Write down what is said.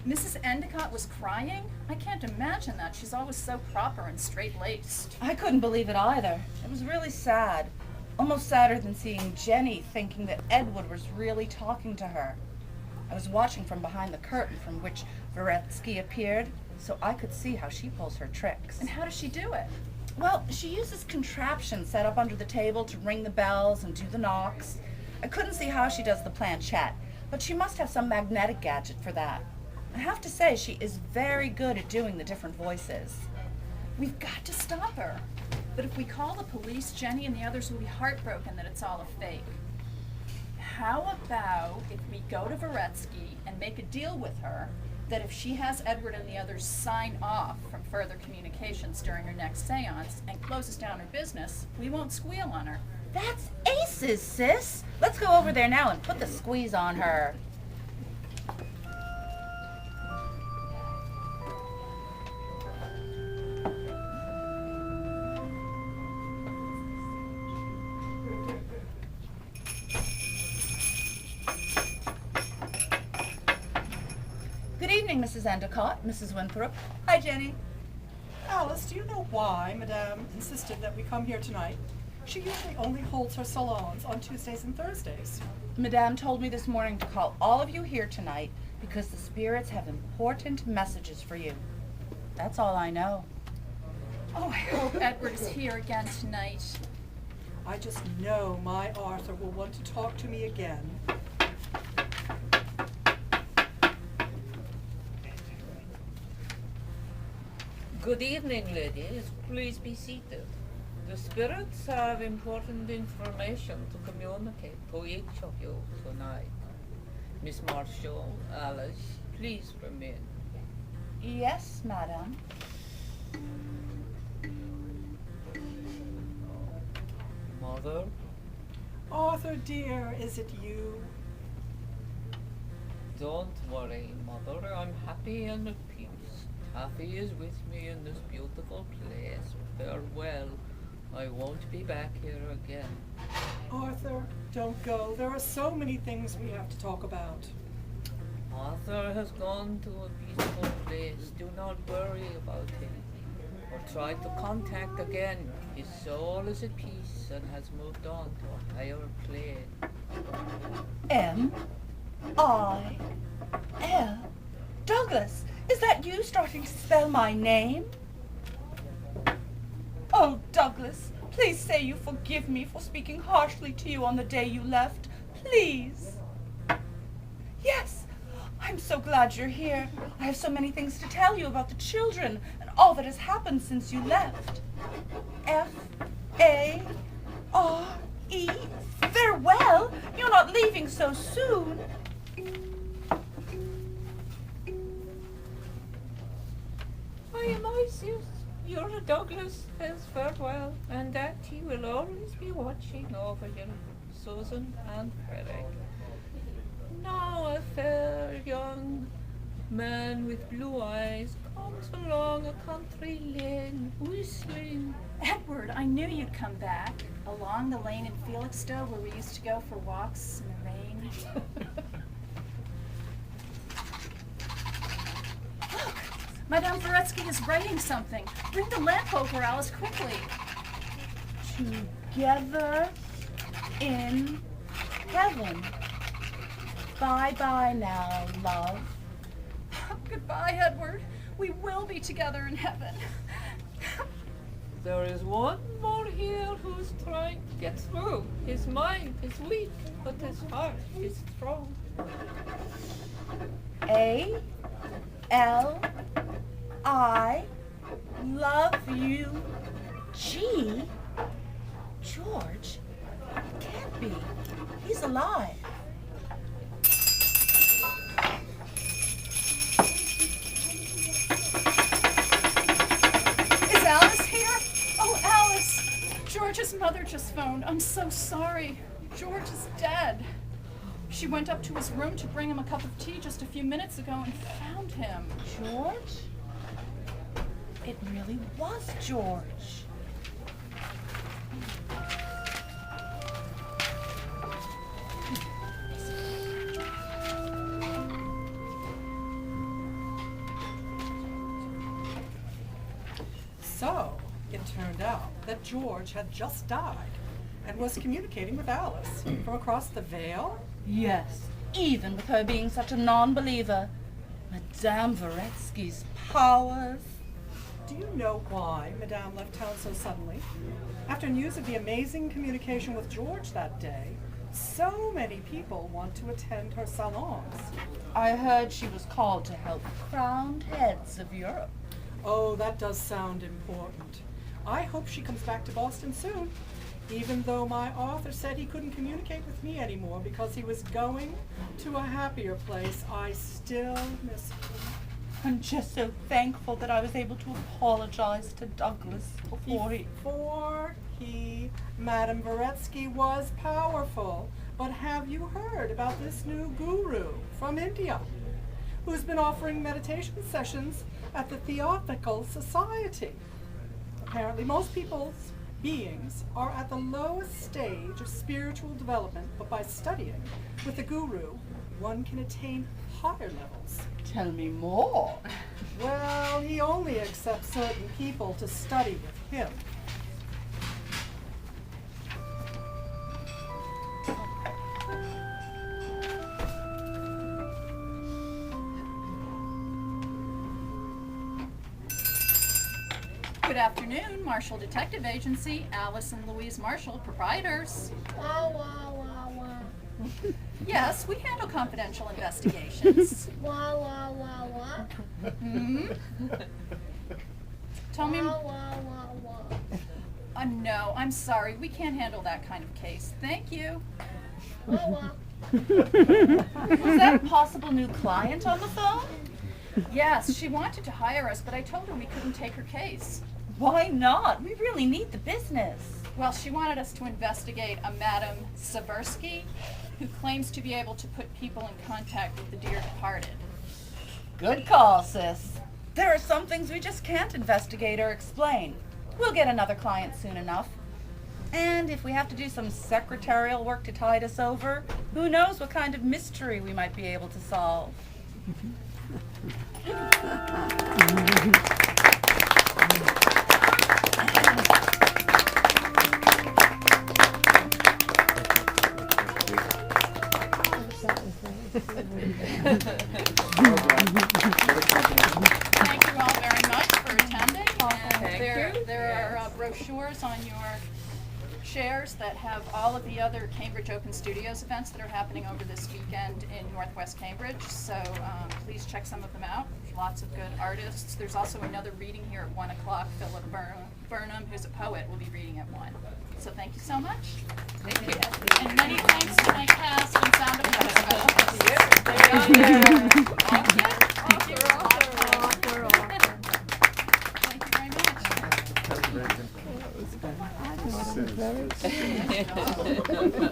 Mrs. Endicott was crying? I can't imagine that. She's always so proper and straight-laced. I couldn't believe it either. It was really sad. Almost sadder than seeing Jenny thinking that Edward was really talking to her. I was watching from behind the curtain from which Varetsky appeared, so I could see how she pulls her tricks. And how does she do it? Well, she uses contraptions set up under the table to ring the bells and do the knocks. I couldn't see how she does the planchette, but she must have some magnetic gadget for that. I have to say, she is very good at doing the different voices. We've got to stop her. But if we call the police, Jenny and the others will be heartbroken that it's all a fake. How about if we go to Varetsky and make a deal with her that if she has Edward and the others sign off from further communications during her next seance and closes down her business, we won't squeal on her. That's aces, sis. Let's go over there now and put the squeeze on her. Good evening, Mrs. Endicott, Mrs. Winthrop. Hi, Jenny. Alice, do you know why Madame insisted that we come here tonight? She usually only holds her salons on Tuesdays and Thursdays. Madame told me this morning to call all of you here tonight because the spirits have important messages for you. That's all I know. Oh, I hope Edward is here again tonight. I just know my Arthur will want to talk to me again. Good evening, ladies. Please be seated. The spirits have important information to communicate to each of you tonight. Miss Marshall, Alice, please remain. Yes, madam. Mother, Arthur, dear, is it you? don't worry, Mother. I'm happy and at peace. Taffy is with me in this beautiful place. Farewell. I won't be back here again. Arthur, don't go. There are so many things we have to talk about. Arthur has gone to a peaceful place. Do not worry about him. Or try to contact again. His soul is at peace and has moved on to a higher plane. M-I-L. Douglas, is that you starting to spell my name? Oh, Douglas, please say you forgive me for speaking harshly to you on the day you left. Please. Yes, I'm so glad you're here. I have so many things to tell you about the children and all that has happened since you left. F-A-R-E. Farewell. You're not leaving so soon. I am Isis. Your Douglas says farewell, and that he will always be watching over you, Susan and Frederick. Now a fair young man with blue eyes comes along a country lane, whistling. Edward, I knew you'd come back. Along the lane in Felixstowe where we used to go for walks in the rain. Look! Madame Varetsky is writing something. Bring the lamp over, Alice, quickly. Together in heaven. Bye-bye now, love. Goodbye, Edward. We will be together in heaven. There is one more here who's trying to get through. His mind is weak, but his heart is strong. A-L-I love you. G? George? Can't be. He's alive. Is Alice here? Oh, Alice! George's mother just phoned. I'm so sorry. George is dead. She went up to his room to bring him a cup of tea just a few minutes ago and found him. George? It really was George. that George had just died and was communicating with Alice from across the Vale? Yes, even with her being such a non-believer. Madame Voretsky's powers. Do you know why Madame left town so suddenly? After news of the amazing communication with George that day, so many people want to attend her salons. I heard she was called to help crowned heads of Europe. Oh, that does sound important. I hope she comes back to Boston soon, even though my author said he couldn't communicate with me anymore because he was going to a happier place. I still miss him. I'm just so thankful that I was able to apologize to Douglas Before he, Madame Voretsky was powerful. But have you heard about this new guru from India who's been offering meditation sessions at the Theosophical Society? Apparently most people's beings are at the lowest stage of spiritual development, but by studying with the guru, one can attain higher levels. Tell me more. Well, he only accepts certain people to study with him. Good afternoon, Marshall Detective Agency, Alice and Louise Marshall, proprietors. Wah, wah, wah, wah. Yes, we handle confidential investigations. Wah, wah, wah, wah. Hmm? Tell me. Wah, wah, wah, wah. No, I'm sorry. We can't handle that kind of case. Thank you. Wah, wah. Was that a possible new client on the phone? Yes, she wanted to hire us, but I told her we couldn't take her case. Why not? We really need the business. Well, she wanted us to investigate a Madame Seversky who claims to be able to put people in contact with the dear departed. Good call, sis. There are some things we just can't investigate or explain. We'll get another client soon enough. And if we have to do some secretarial work to tide us over, who knows what kind of mystery we might be able to solve. Thank you all very much for attending. And Thank there you. are brochures on your chairs that have all of the other Cambridge Open Studios events that are happening over this weekend in Northwest Cambridge. So please check some of them out. There's lots of good artists. There's also another reading here at 1 o'clock. Philip Burnham, who's a poet, will be reading at 1. So thank you so much. Thank you. And many thanks to my cast and sound effects specialists. Thank you. Thank you. Thank you very much. Very